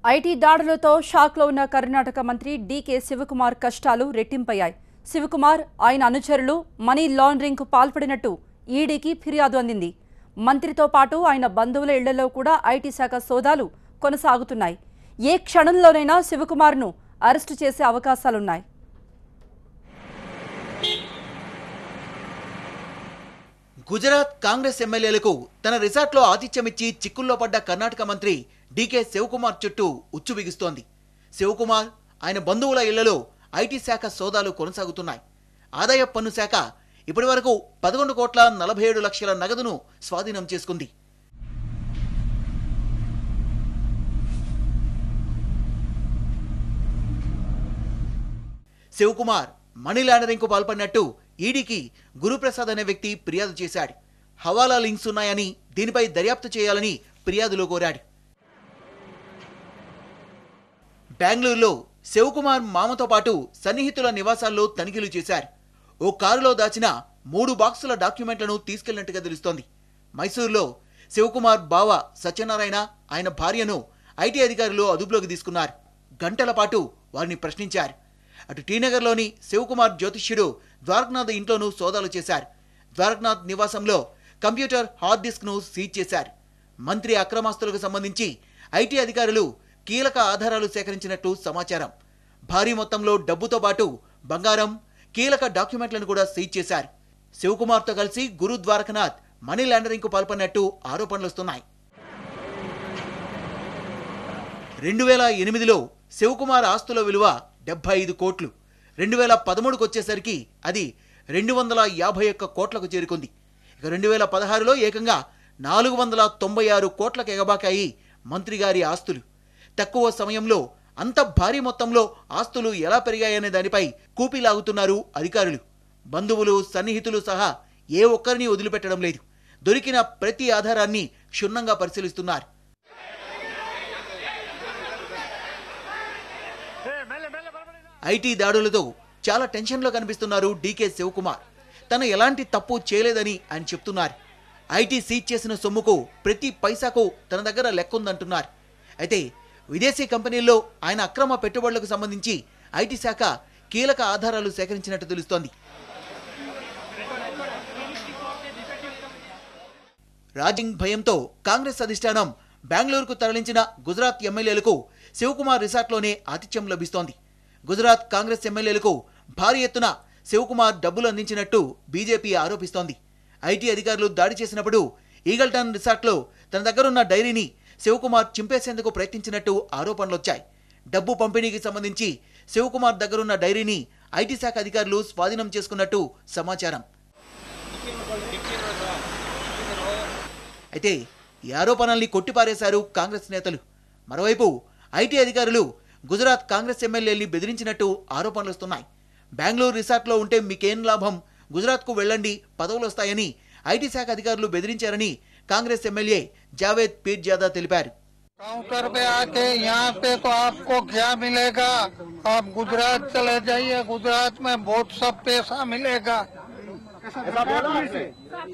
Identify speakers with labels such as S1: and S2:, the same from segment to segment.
S1: IT దాడులతో షాక్లో ఉన్న కర్ణాటక మంత్రి డీకే శివకుమార్ కష్టాలు రెట్టింపయ్యాయి. శివకుమార్, ఆయన అనుచరులు మనీ లాండరింగ్కు పాల్పడినట్టు ఈడీకి ఫిర్యాదు అందింది. మంత్రితో పాటు ఆయన బంధువుల ఇళ్లలో కూడా ఐటీ శాఖ సోదాలు కొనసాగుతున్నాయి. ఏ క్షణంలోనైనా శివకుమార్ను అరెస్టు చేసే అవకాశాలున్నాయి.
S2: గుజరాత్ కాంగ్రెస్ ఎమ్మెల్యేలకు తన రిసార్ట్లో ఆతిథ్యమిచ్చి చిక్కుల్లో పడ్డ కర్ణాటక మంత్రి డీకే శివకుమార్ చుట్టూ ఉచ్చు బిగుస్తోంది. శివకుమార్, ఆయన బంధువుల ఇళ్లలో ఐటీ శాఖ సోదాలు కొనసాగుతున్నాయి. ఆదాయ పన్ను శాఖ ఇప్పటివరకు 11,47,00,000 నగదును స్వాధీనం చేసుకుంది. శివకుమార్ మనీ లాండరింగ్కు పాల్పడినట్టు ఈడీకి గురుప్రసాద్ అనే వ్యక్తి ఫిర్యాదు చేశాడు. హవాలా లింక్స్ ఉన్నాయని, దీనిపై దర్యాప్తు చేయాలని ఫిర్యాదులో కోరాడు. బెంగళూరులో శివకుమార్ మామతో పాటు సన్నిహితుల నివాసాల్లో తనిఖీలు చేశారు. ఓ కారులో దాచిన 3 బాక్సుల డాక్యుమెంట్లను తీసుకెళ్లినట్టుగా తెలుస్తోంది. మైసూరులో శివకుమార్ బావ సత్యనారాయణ, ఆయన భార్యను ఐటీ అధికారులు అదుపులోకి తీసుకున్నారు. గంటల పాటు వారిని ప్రశ్నించారు. అటు టీనగర్లోని శివకుమార్ జ్యోతిష్యుడు ద్వారకనాథ్ ఇంట్లోనూ సోదాలు చేశారు. ద్వారకనాథ్ నివాసంలో కంప్యూటర్, హార్డ్ డిస్క్ను సీజ్ చేశారు. మంత్రి అక్రమాస్తులకు సంబంధించి ఐటీ అధికారులు కీలక ఆధారాలు సేకరించినట్టు సమాచారం. భారీ మొత్తంలో డబ్బుతో పాటు బంగారం, కీలక డాక్యుమెంట్లను కూడా సీజ్ చేశారు. శివకుమార్తో కలిసి గురు ద్వారకనాథ్ మనీ లాండరింగ్కు పాల్పడినట్టు ఆరోపణలొస్తున్నాయి. 2008లో శివకుమార్ ఆస్తుల విలువ 75 కోట్లు. 2013కు వచ్చేసరికి అది 251 కోట్లకు చేరుకుంది. ఇక 2016లో ఏకంగా 496 కోట్లకు ఎగబాకాయి మంత్రి గారి ఆస్తులు. తక్కువ సమయంలో అంత భారీ మొత్తంలో ఆస్తులు ఎలా పెరిగాయనే దానిపై కూపిలాగుతున్నారు అధికారులు. బంధువులు, సన్నిహితులు సహా ఏ ఒక్కరిని వదిలిపెట్టడం లేదు. దొరికిన ప్రతి ఆధారాన్ని క్షుణ్ణంగా పరిశీలిస్తున్నారు. ఐటీ దాడులతో చాలా టెన్షన్లో కనిపిస్తున్నారు డీకే శివకుమార్. తను ఎలాంటి తప్పు చేయలేదని ఆయన చెప్తున్నారు. ఐటీ సీజ్ చేసిన సొమ్ముకు ప్రతి పైసాకు తన దగ్గర లెక్కుందంటున్నారు. అయితే విదేశీ కంపెనీల్లో ఆయన అక్రమ పెట్టుబడులకు సంబంధించి ఐటీ శాఖ కీలక ఆధారాలు సేకరించినట్టు తెలుస్తోంది. రాజింగ్ భయంతో కాంగ్రెస్ అధిష్టానం బెంగళూరుకు తరలించిన గుజరాత్ ఎమ్మెల్యేలకు శివకుమార్ రిసార్ట్లోనే ఆతిథ్యం లభిస్తోంది. గుజరాత్ కాంగ్రెస్ ఎమ్మెల్యేలకు భారీ ఎత్తున శివకుమార్ డబ్బులు అందించినట్టు బీజేపీ ఆరోపిస్తోంది. ఐటీ అధికారులు దాడి చేసినప్పుడు ఈగల్టన్ రిసార్ట్లో తన దగ్గరున్న డైరీని శివకుమార్ చింపేసేందుకు ప్రయత్నించినట్టు ఆరోపణలొచ్చాయి. డబ్బు పంపిణీకి సంబంధించి శివకుమార్ దగ్గరున్న డైరీని ఐటీ శాఖ అధికారులు స్వాధీనం చేసుకున్నట్టు సమాచారం. అయితే ఈ ఆరోపణల్ని కొట్టిపారేశారు కాంగ్రెస్ నేతలు. మరోవైపు ఐటీ అధికారులు గుజరాత్ కాంగ్రెస్ ఎమ్మెల్యేల్ని బెదిరించినట్టు ఆరోపణలు వస్తున్నాయి. బెంగళూరు రిసార్ట్లో ఉంటే మీకేం లాభం, గుజరాత్కు వెళ్ళండి, పదవులు వస్తాయని ఐటీ శాఖ అధికారులు బెదిరించారని కాంగ్రెస్ ఎమ్మెల్యే జావేద్ పీర్జాదా తెలిపారు.
S3: काउंटर पे आके यहाँ पे तो आपको क्या मिलेगा, आप गुजरात चले जाइए, गुजरात में बहुत सब पैसा मिलेगा,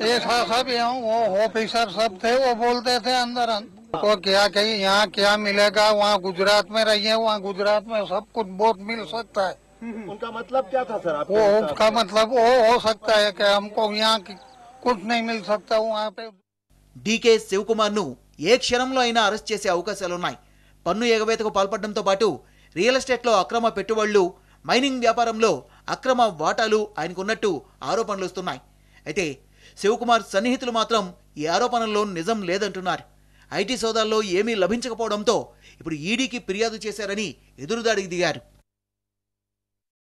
S3: ऐसा सब वो ऑफिसर सब थे वो बोलते थे अंदर को क्या कही यहाँ क्या मिलेगा, वहाँ गुजरात में रहिए, वहाँ गुजरात में सब कुछ बहुत मिल सकता है।
S4: उनका मतलब क्या था सर?
S3: वो उसका मतलब वो हो सकता है कि हमको यहाँ कुछ नहीं मिल सकता वहाँ पे।
S2: డీకే శివకుమార్ను ఏ క్షణంలో అయినా అరెస్ట్ చేసే అవకాశాలున్నాయి. పన్ను ఎగవేతకు పాల్పడడంతో పాటు రియల్ ఎస్టేట్లో అక్రమ పెట్టుబడులు, మైనింగ్ వ్యాపారంలో అక్రమ వాటాలు ఆయనకున్నట్టు ఆరోపణలు వస్తున్నాయి. అయితే శివకుమార్ సన్నిహితులు మాత్రం ఈ ఆరోపణల్లో నిజం లేదంటున్నారు. ఐటీ సోదాల్లో ఏమీ లభించకపోవడంతో ఇప్పుడు ఈడీకి ఫిర్యాదు చేశారని ఎదురుదాడికి దిగారు.